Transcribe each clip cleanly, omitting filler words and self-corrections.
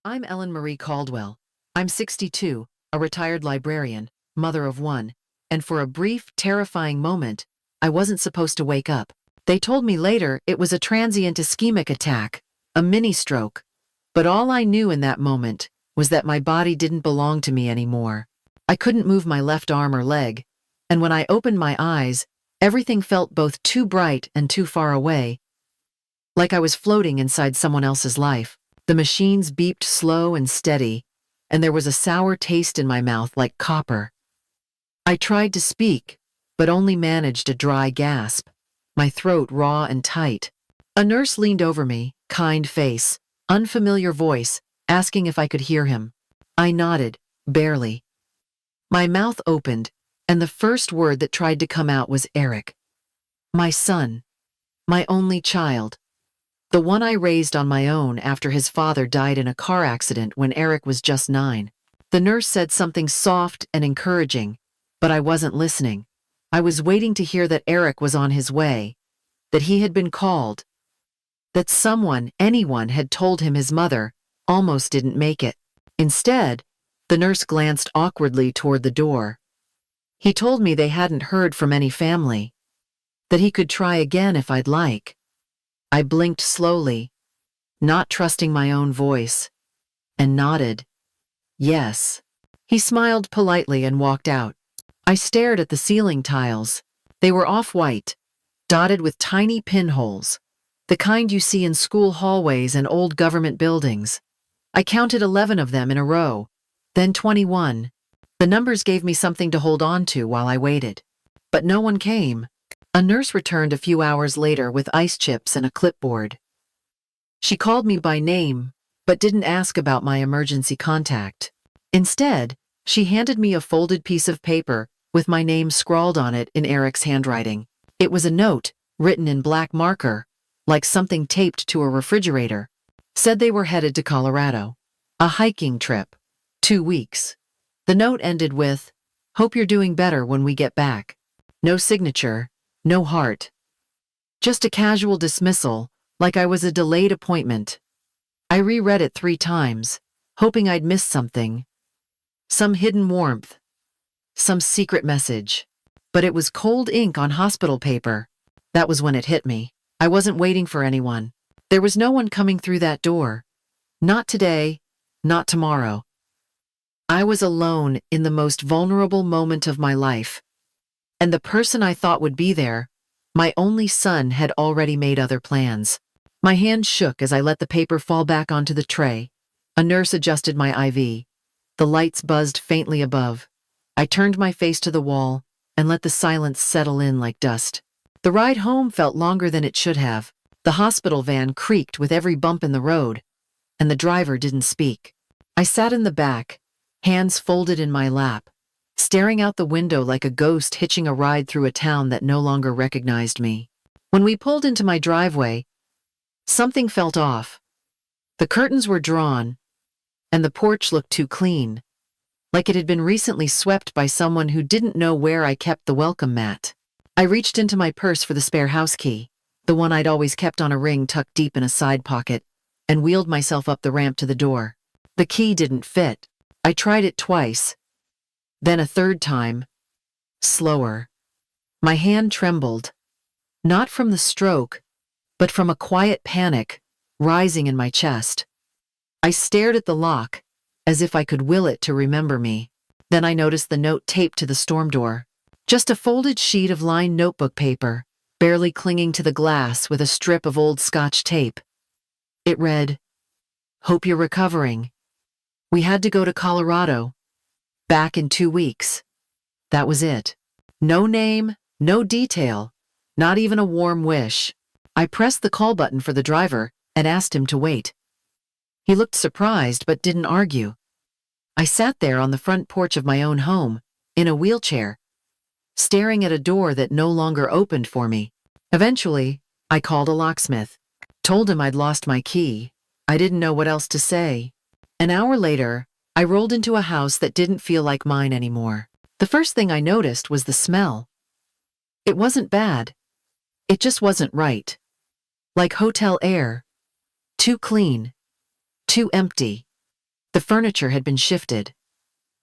I'm Ellen Marie Caldwell. I'm 62, a retired librarian, mother of one, and for a brief, terrifying moment, I wasn't supposed to wake up. They told me later it was a transient ischemic attack, a mini-stroke. But all I knew in that moment was that my body didn't belong to me anymore. I couldn't move my left arm or leg, and when I opened my eyes, everything felt both too bright and too far away, like I was floating inside someone else's life. The machines beeped slow and steady, and there was a sour taste in my mouth like copper. I tried to speak, but only managed a dry gasp, my throat raw and tight. A nurse leaned over me, kind face, unfamiliar voice, asking if I could hear him. I nodded, barely. My mouth opened, and the first word that tried to come out was Eric. My son. My only child. The one I raised on my own after his father died in a car accident when Eric was just 9. The nurse said something soft and encouraging, but I wasn't listening. I was waiting to hear that Eric was on his way, that he had been called, that someone, anyone, had told him his mother almost didn't make it. Instead, the nurse glanced awkwardly toward the door. He told me they hadn't heard from any family, that he could try again if I'd like. I blinked slowly, not trusting my own voice, and nodded. Yes. He smiled politely and walked out. I stared at the ceiling tiles. They were off-white, dotted with tiny pinholes, the kind you see in school hallways and old government buildings. I counted 11 of them in a row, then 21. The numbers gave me something to hold on to while I waited. But no one came. A nurse returned a few hours later with ice chips and a clipboard. She called me by name, but didn't ask about my emergency contact. Instead, she handed me a folded piece of paper with my name scrawled on it in Eric's handwriting. It was a note, written in black marker, like something taped to a refrigerator. Said they were headed to Colorado. A hiking trip. 2 weeks. The note ended with, "Hope you're doing better when we get back." No signature. No heart. Just a casual dismissal, like I was a delayed appointment. I reread it 3 times, hoping I'd missed something. Some hidden warmth. Some secret message. But it was cold ink on hospital paper. That was when it hit me. I wasn't waiting for anyone. There was no one coming through that door. Not today, not tomorrow. I was alone in the most vulnerable moment of my life. And the person I thought would be there, my only son, had already made other plans. My hand shook as I let the paper fall back onto the tray. A nurse adjusted my IV. The lights buzzed faintly above. I turned my face to the wall and let the silence settle in like dust. The ride home felt longer than it should have. The hospital van creaked with every bump in the road, and the driver didn't speak. I sat in the back, hands folded in my lap, staring out the window like a ghost hitching a ride through a town that no longer recognized me. When we pulled into my driveway, something felt off. The curtains were drawn, and the porch looked too clean, like it had been recently swept by someone who didn't know where I kept the welcome mat. I reached into my purse for the spare house key, the one I'd always kept on a ring tucked deep in a side pocket, and wheeled myself up the ramp to the door. The key didn't fit. I tried it twice, then a third time, slower. My hand trembled, not from the stroke, but from a quiet panic rising in my chest. I stared at the lock, as if I could will it to remember me. Then I noticed the note taped to the storm door. Just a folded sheet of lined notebook paper, barely clinging to the glass with a strip of old Scotch tape. It read, "Hope you're recovering. We had to go to Colorado. Back in 2 weeks." That was it. No name, no detail, not even a warm wish. I pressed the call button for the driver and asked him to wait. He looked surprised but didn't argue. I sat there on the front porch of my own home, in a wheelchair, staring at a door that no longer opened for me. Eventually, I called a locksmith, told him I'd lost my key. I didn't know what else to say. An hour later, I rolled into a house that didn't feel like mine anymore. The first thing I noticed was the smell. It wasn't bad. It just wasn't right. Like hotel air. Too clean. Too empty. The furniture had been shifted.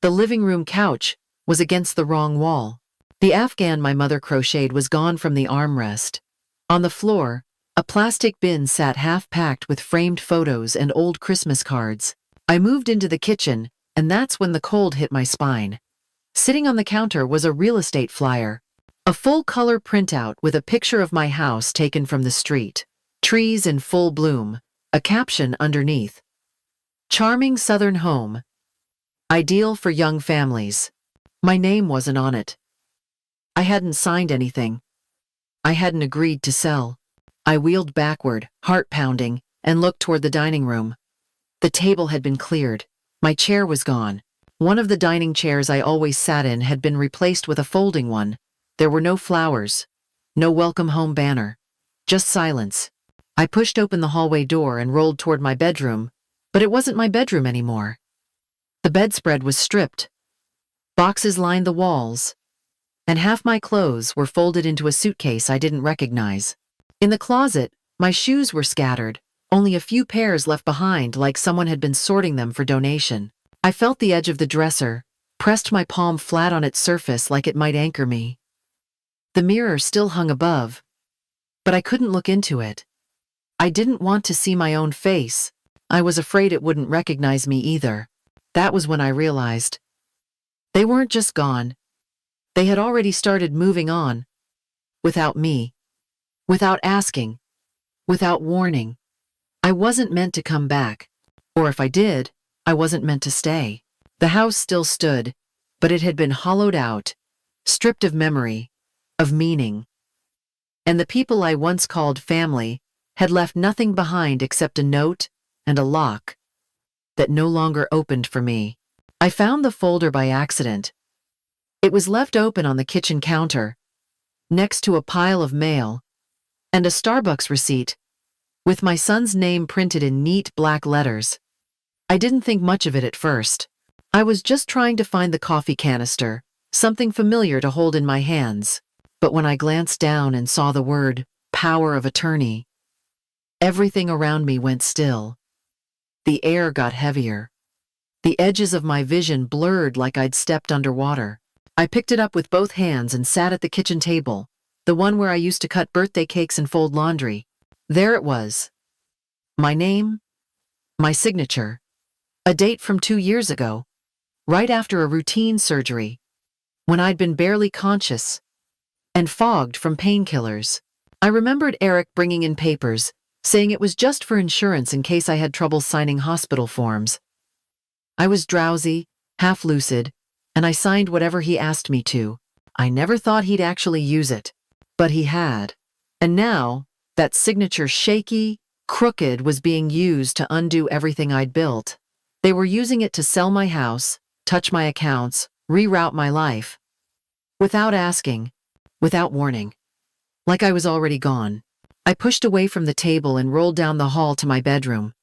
The living room couch was against the wrong wall. The Afghan my mother crocheted was gone from the armrest. On the floor, a plastic bin sat half-packed with framed photos and old Christmas cards. I moved into the kitchen, and that's when the cold hit my spine. Sitting on the counter was a real estate flyer. A full-color printout with a picture of my house taken from the street. Trees in full bloom. A caption underneath. Charming southern home. Ideal for young families. My name wasn't on it. I hadn't signed anything. I hadn't agreed to sell. I wheeled backward, heart pounding, and looked toward the dining room. The table had been cleared. My chair was gone. One of the dining chairs I always sat in had been replaced with a folding one. There were no flowers, no welcome home banner, just silence. I pushed open the hallway door and rolled toward my bedroom, but it wasn't my bedroom anymore. The bedspread was stripped. Boxes lined the walls, and half my clothes were folded into a suitcase I didn't recognize. In the closet, my shoes were scattered, only a few pairs left behind like someone had been sorting them for donation. I felt the edge of the dresser, pressed my palm flat on its surface like it might anchor me. The mirror still hung above, but I couldn't look into it. I didn't want to see my own face. I was afraid it wouldn't recognize me either. That was when I realized. They weren't just gone. They had already started moving on. Without me. Without asking. Without warning. I wasn't meant to come back. Or if I did, I wasn't meant to stay. The house still stood, but it had been hollowed out, stripped of memory, of meaning. And the people I once called family had left nothing behind except a note and a lock that no longer opened for me. I found the folder by accident. It was left open on the kitchen counter, next to a pile of mail and a Starbucks receipt with my son's name printed in neat black letters. I didn't think much of it at first. I was just trying to find the coffee canister, something familiar to hold in my hands. But when I glanced down and saw the word, power of attorney, everything around me went still. The air got heavier. The edges of my vision blurred like I'd stepped underwater. I picked it up with both hands and sat at the kitchen table, the one where I used to cut birthday cakes and fold laundry. There it was. My name, my signature, a date from 2 years ago, right after a routine surgery, when I'd been barely conscious and fogged from painkillers. I remembered Eric bringing in papers, saying it was just for insurance in case I had trouble signing hospital forms. I was drowsy, half lucid, and I signed whatever he asked me to. I never thought he'd actually use it, but he had. And now, that signature shaky, crooked was being used to undo everything I'd built. They were using it to sell my house, touch my accounts, reroute my life. Without asking, without warning. Like I was already gone. I pushed away from the table and rolled down the hall to my bedroom.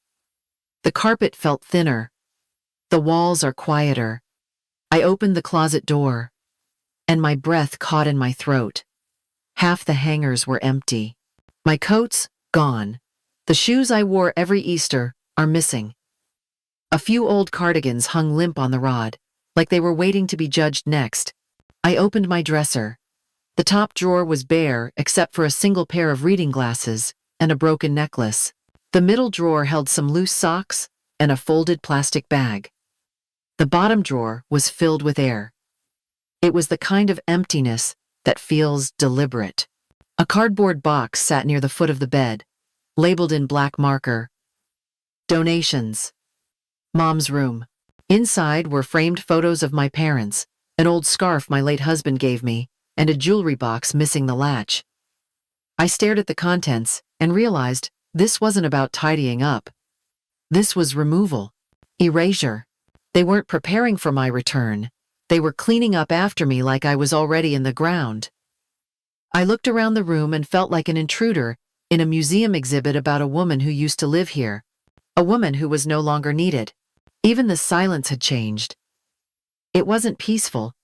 The carpet felt thinner. The walls are quieter. I opened the closet door, and my breath caught in my throat. Half the hangers were empty. My coats, gone. The shoes I wore every Easter are missing. A few old cardigans hung limp on the rod, like they were waiting to be judged next. I opened my dresser. The top drawer was bare except for a single pair of reading glasses and a broken necklace. The middle drawer held some loose socks and a folded plastic bag. The bottom drawer was filled with air. It was the kind of emptiness that feels deliberate. A cardboard box sat near the foot of the bed, labeled in black marker, "Donations. Mom's room." Inside were framed photos of my parents, an old scarf my late husband gave me, and a jewelry box missing the latch. I stared at the contents and realized this wasn't about tidying up. This was removal, erasure. They weren't preparing for my return. They were cleaning up after me like I was already in the ground. I looked around the room and felt like an intruder in a museum exhibit about a woman who used to live here, a woman who was no longer needed. Even the silence had changed. It wasn't peaceful.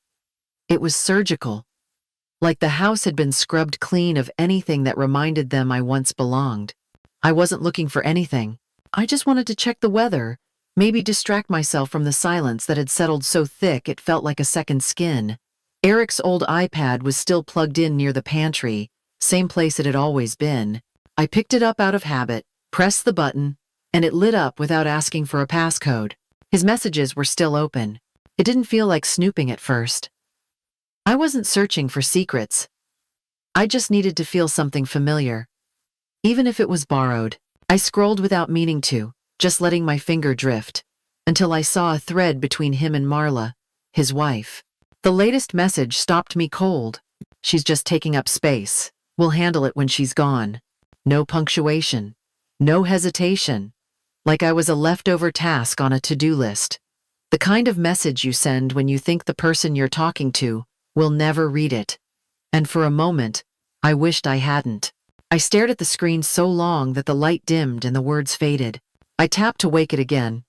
It was surgical. Like the house had been scrubbed clean of anything that reminded them I once belonged. I wasn't looking for anything. I just wanted to check the weather, Maybe distract myself from the silence that had settled so thick it felt like a second skin. Eric's old iPad was still plugged in near the pantry, same place it had always been. I picked it up out of habit, pressed the button, and it lit up without asking for a passcode. His messages were still open. It didn't feel like snooping at first. I wasn't searching for secrets. I just needed to feel something familiar. Even if it was borrowed. I scrolled without meaning to, just letting my finger drift, until I saw a thread between him and Marla, his wife. The latest message stopped me cold. She's just taking up space. We'll handle it when she's gone. No punctuation. No hesitation. Like I was a leftover task on a to-do list. The kind of message you send when you think the person you're talking to will never read it. And for a moment, I wished I hadn't. I stared at the screen so long that the light dimmed and the words faded. I tapped to wake it again.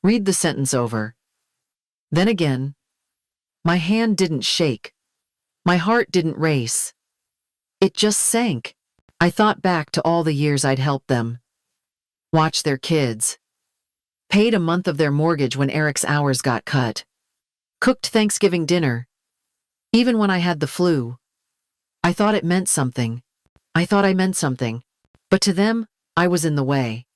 Read the sentence over. Then again. My hand didn't shake. My heart didn't race. It just sank. I thought back to all the years I'd helped them. Watched their kids. Paid a month of their mortgage when Eric's hours got cut. Cooked Thanksgiving dinner. Even when I had the flu. I thought it meant something. I thought I meant something. But to them, I was in the way.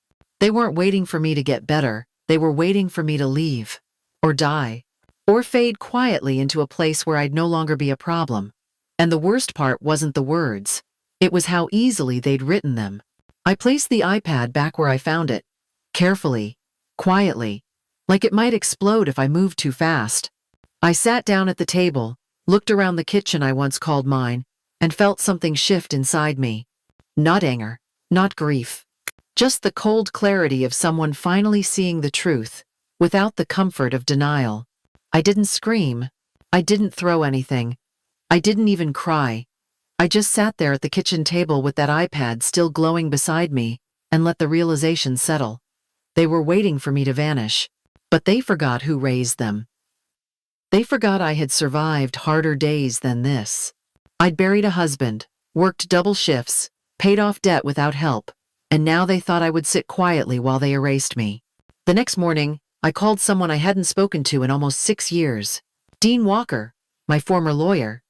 They weren't waiting for me to get better. They were waiting for me to leave. Or die. Or fade quietly into a place where I'd no longer be a problem. And the worst part wasn't the words. It was how easily they'd written them. I placed the iPad back where I found it. Carefully. Quietly. Like it might explode if I moved too fast. I sat down at the table, looked around the kitchen I once called mine, and felt something shift inside me. Not anger. Not grief. Just the cold clarity of someone finally seeing the truth, without the comfort of denial. I didn't scream. I didn't throw anything. I didn't even cry. I just sat there at the kitchen table with that iPad still glowing beside me and let the realization settle. They were waiting for me to vanish, but they forgot who raised them. They forgot I had survived harder days than this. I'd buried a husband, worked double shifts, paid off debt without help, and now they thought I would sit quietly while they erased me. The next morning, I called someone I hadn't spoken to in almost 6 years. Dean Walker, my former lawyer.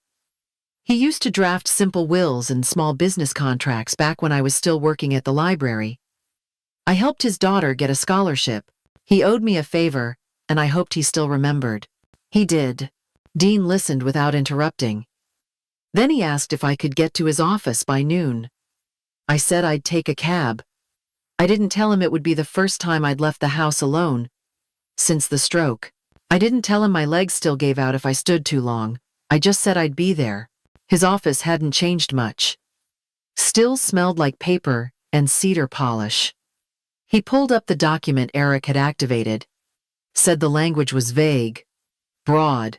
He used to draft simple wills and small business contracts back when I was still working at the library. I helped his daughter get a scholarship. He owed me a favor, and I hoped he still remembered. He did. Dean listened without interrupting. Then he asked if I could get to his office by noon. I said I'd take a cab. I didn't tell him it would be the first time I'd left the house alone since the stroke. I didn't tell him my legs still gave out if I stood too long. I just said I'd be there. His office hadn't changed much. Still smelled like paper and cedar polish. He pulled up the document Eric had activated. Said the language was vague, broad,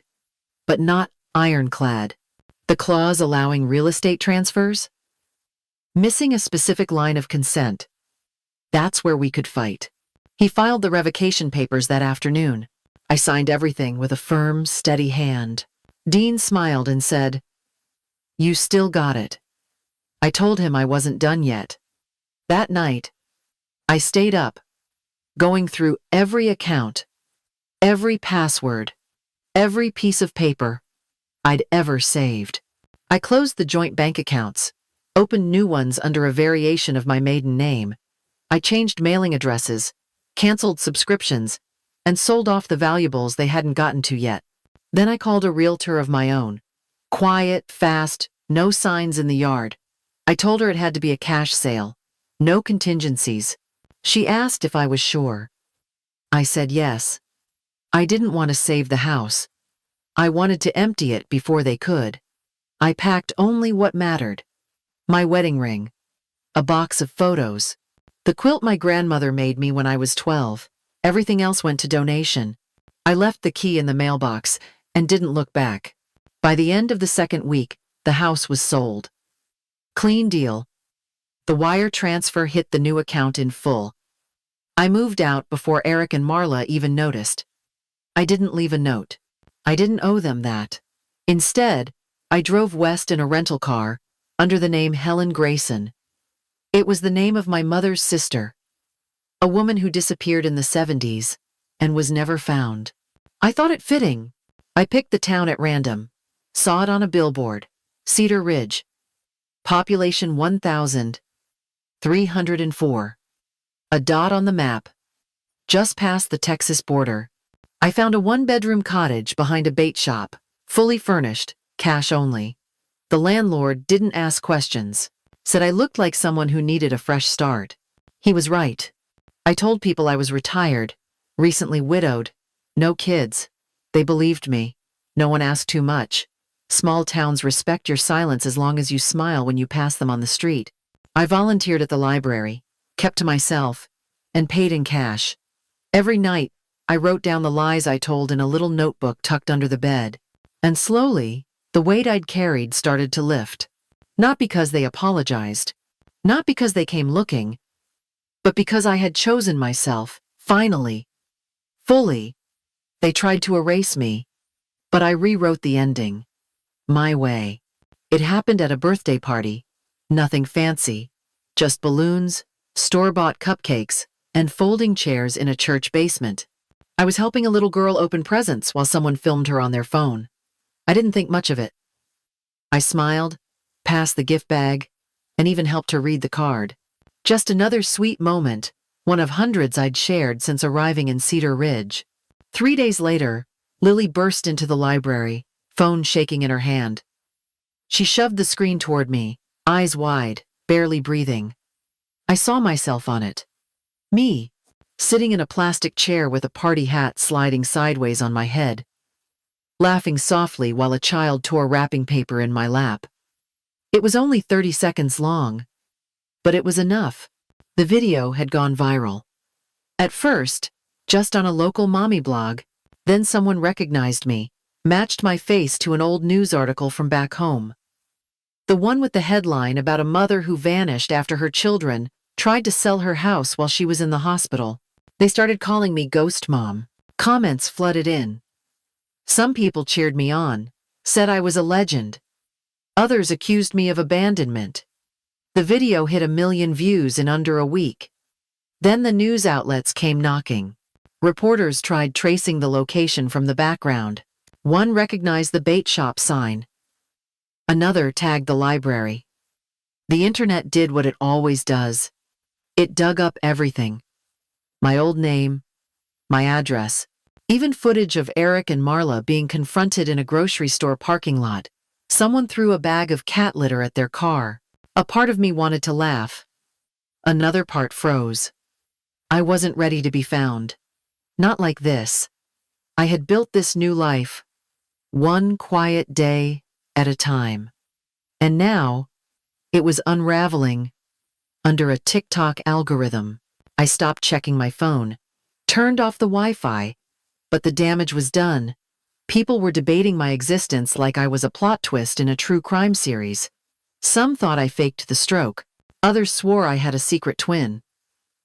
but not ironclad. The clause allowing real estate transfers? Missing a specific line of consent. That's where we could fight. He filed the revocation papers that afternoon. I signed everything with a firm, steady hand. Dean smiled and said, "You still got it." I told him I wasn't done yet. That night, I stayed up, going through every account, every password, every piece of paper I'd ever saved. I closed the joint bank accounts, opened new ones under a variation of my maiden name. I changed mailing addresses, canceled subscriptions, and sold off the valuables they hadn't gotten to yet. Then I called a realtor of my own. Quiet, fast, no signs in the yard. I told her it had to be a cash sale. No contingencies. She asked if I was sure. I said yes. I didn't want to save the house. I wanted to empty it before they could. I packed only what mattered. My wedding ring. A box of photos. The quilt my grandmother made me when I was 12. Everything else went to donation. I left the key in the mailbox and didn't look back. By the end of the second week, the house was sold. Clean deal. The wire transfer hit the new account in full. I moved out before Eric and Marla even noticed. I didn't leave a note. I didn't owe them that. Instead, I drove west in a rental car under the name Helen Grayson. It was the name of my mother's sister, a woman who disappeared in the 70s, and was never found. I thought it fitting. I picked the town at random. Saw it on a billboard. Cedar Ridge. Population 1,304. A dot on the map. Just past the Texas border. I found a one-bedroom cottage behind a bait shop. Fully furnished. Cash only. The landlord didn't ask questions. Said I looked like someone who needed a fresh start. He was right. I told people I was retired, recently widowed, no kids. They believed me. No one asked too much. Small towns respect your silence as long as you smile when you pass them on the street. I volunteered at the library, kept to myself, and paid in cash. Every night, I wrote down the lies I told in a little notebook tucked under the bed. And slowly, the weight I'd carried started to lift. Not because they apologized, not because they came looking, but because I had chosen myself, finally, fully. They tried to erase me, but I rewrote the ending. My way. It happened at a birthday party. Nothing fancy. Just balloons, store-bought cupcakes, and folding chairs in a church basement. I was helping a little girl open presents while someone filmed her on their phone. I didn't think much of it. I smiled, passed the gift bag, and even helped her read the card. Just another sweet moment, one of hundreds I'd shared since arriving in Cedar Ridge. 3 days later, Lily burst into the library, phone shaking in her hand. She shoved the screen toward me, eyes wide, barely breathing. I saw myself on it. Me, sitting in a plastic chair with a party hat sliding sideways on my head, laughing softly while a child tore wrapping paper in my lap. It was only 30 seconds long, but it was enough. The video had gone viral. At first, just on a local mommy blog, then someone recognized me, matched my face to an old news article from back home. The one with the headline about a mother who vanished after her children tried to sell her house while she was in the hospital. They started calling me Ghost Mom. Comments flooded in. Some people cheered me on, said I was a legend. Others accused me of abandonment. The video hit 1 million views in under a week. Then the news outlets came knocking. Reporters tried tracing the location from the background. One recognized the bait shop sign. Another tagged the library. The internet did what it always does. It dug up everything. My old name, my address, even footage of Eric and Marla being confronted in a grocery store parking lot. Someone threw a bag of cat litter at their car. A part of me wanted to laugh. Another part froze. I wasn't ready to be found. Not like this. I had built this new life, one quiet day at a time. And now, it was unraveling under a TikTok algorithm. I stopped checking my phone, turned off the Wi-Fi, but the damage was done. People were debating my existence like I was a plot twist in a true crime series. Some thought I faked the stroke. Others swore I had a secret twin.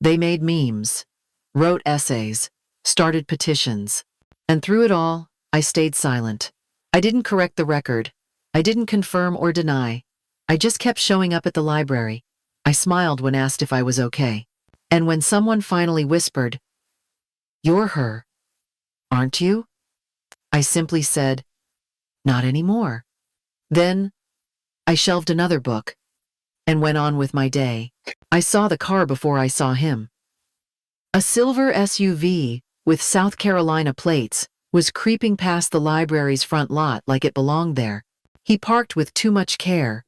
They made memes, wrote essays, started petitions. And through it all, I stayed silent. I didn't correct the record. I didn't confirm or deny. I just kept showing up at the library. I smiled when asked if I was okay. And when someone finally whispered, "You're her, aren't you?" I simply said, "Not anymore." Then, I shelved another book and went on with my day. I saw the car before I saw him. A silver SUV with South Carolina plates was creeping past the library's front lot like it belonged there. He parked with too much care,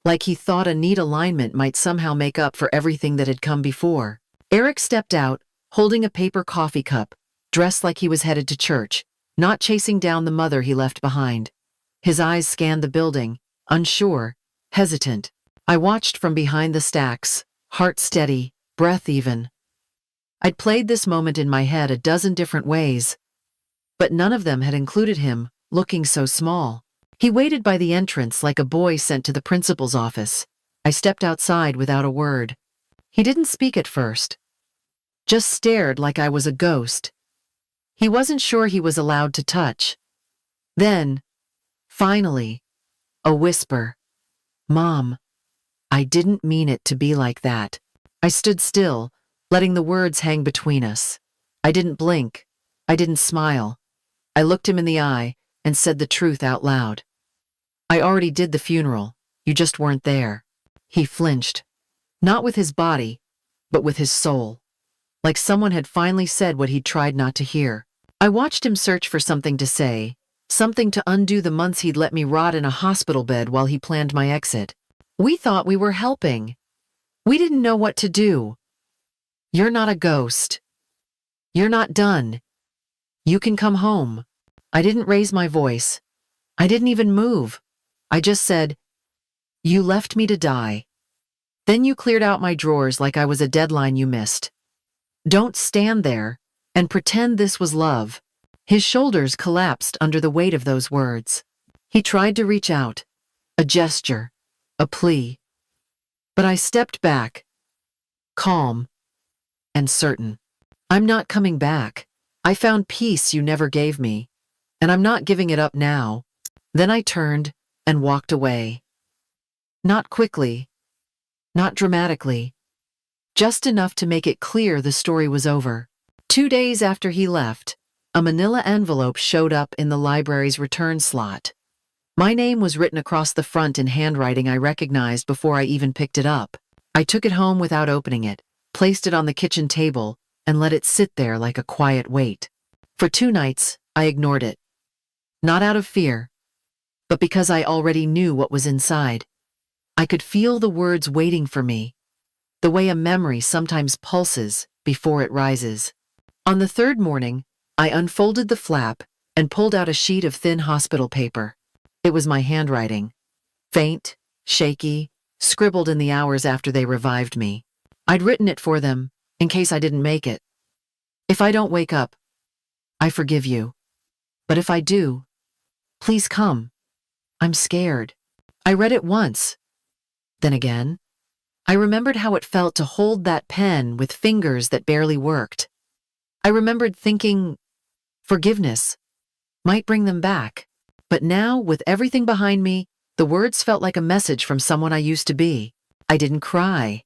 like he thought a neat alignment might somehow make up for everything that had come before. Eric stepped out, holding a paper coffee cup, dressed like he was headed to church, not chasing down the mother he left behind. His eyes scanned the building, unsure, hesitant. I watched from behind the stacks, heart steady, breath even. I'd played this moment in my head a dozen different ways, but none of them had included him, looking so small. He waited by the entrance like a boy sent to the principal's office. I stepped outside without a word. He didn't speak at first, just stared like I was a ghost. He wasn't sure he was allowed to touch. Then, finally, a whisper. "Mom, I didn't mean it to be like that." I stood still, letting the words hang between us. I didn't blink. I didn't smile. I looked him in the eye and said the truth out loud. I already did the funeral. You just weren't there. He flinched. Not with his body, but with his soul. Like someone had finally said what he'd tried not to hear. I watched him search for something to say, something to undo the months he'd let me rot in a hospital bed while he planned my exit. We thought we were helping. We didn't know what to do. You're not a ghost. You're not done. You can come home. I didn't raise my voice. I didn't even move. I just said, you left me to die. Then you cleared out my drawers like I was a deadline you missed. Don't stand there and pretend this was love. His shoulders collapsed under the weight of those words. He tried to reach out, a gesture, a plea. But I stepped back, calm and certain. I'm not coming back. I found peace you never gave me, and I'm not giving it up now. Then I turned and walked away. Not quickly, not dramatically, just enough to make it clear the story was over. 2 days after he left, a manila envelope showed up in the library's return slot. My name was written across the front in handwriting I recognized before I even picked it up. I took it home without opening it, placed it on the kitchen table, and let it sit there like a quiet weight. For 2 nights, I ignored it. Not out of fear, but because I already knew what was inside. I could feel the words waiting for me, the way a memory sometimes pulses before it rises. On the 3rd morning, I unfolded the flap and pulled out a sheet of thin hospital paper. It was my handwriting, faint, shaky, scribbled in the hours after they revived me. I'd written it for them, in case I didn't make it. If I don't wake up, I forgive you. But if I do, please come. I'm scared. I read it once. Then again, I remembered how it felt to hold that pen with fingers that barely worked. I remembered thinking, forgiveness might bring them back. But now, with everything behind me, the words felt like a message from someone I used to be. I didn't cry.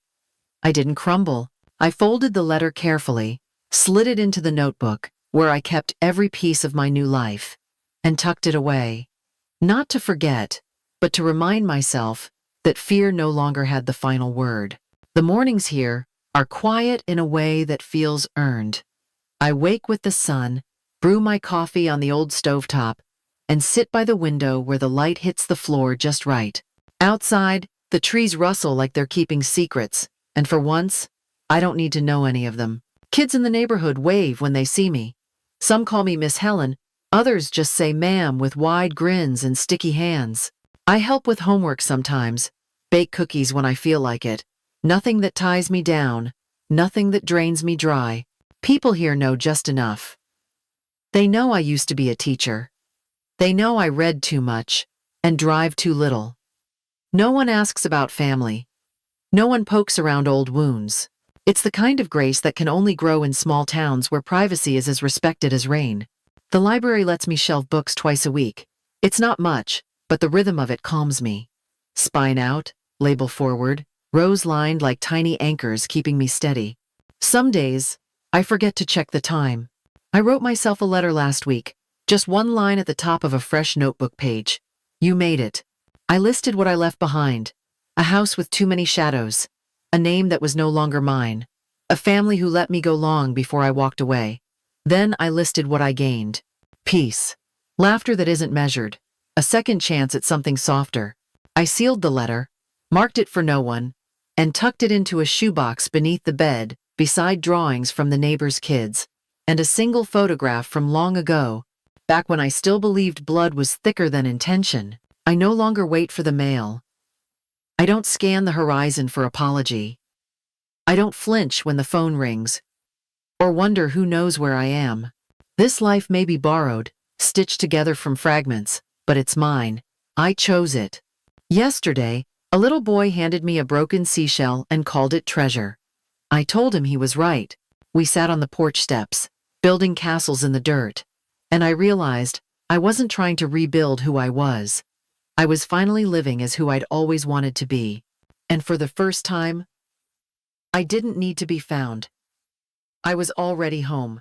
I didn't crumble. I folded the letter carefully, slid it into the notebook, where I kept every piece of my new life, and tucked it away. Not to forget, but to remind myself that fear no longer had the final word. The mornings here are quiet in a way that feels earned. I wake with the sun, brew my coffee on the old stovetop, and sit by the window where the light hits the floor just right. Outside, the trees rustle like they're keeping secrets, and for once, I don't need to know any of them. Kids in the neighborhood wave when they see me. Some call me Miss Helen, others just say ma'am with wide grins and sticky hands. I help with homework sometimes, bake cookies when I feel like it. Nothing that ties me down, nothing that drains me dry. People here know just enough. They know I used to be a teacher. They know I read too much and drive too little. No one asks about family. No one pokes around old wounds. It's the kind of grace that can only grow in small towns where privacy is as respected as rain. The library lets me shelve books twice a week. It's not much, but the rhythm of it calms me. Spine out, label forward, rows lined like tiny anchors keeping me steady. Some days, I forget to check the time. I wrote myself a letter last week, just one line at the top of a fresh notebook page. You made it. I listed what I left behind. A house with too many shadows. A name that was no longer mine. A family who let me go long before I walked away. Then I listed what I gained. Peace. Laughter that isn't measured. A second chance at something softer. I sealed the letter, marked it for no one, and tucked it into a shoebox beneath the bed, beside drawings from the neighbor's kids, and a single photograph from long ago, back when I still believed blood was thicker than intention. I no longer wait for the mail. I don't scan the horizon for apology. I don't flinch when the phone rings, or wonder who knows where I am. This life may be borrowed, stitched together from fragments, but it's mine. I chose it. Yesterday, a little boy handed me a broken seashell and called it treasure. I told him he was right. We sat on the porch steps, building castles in the dirt, and I realized I wasn't trying to rebuild who I was. I was finally living as who I'd always wanted to be. And for the first time, I didn't need to be found. I was already home.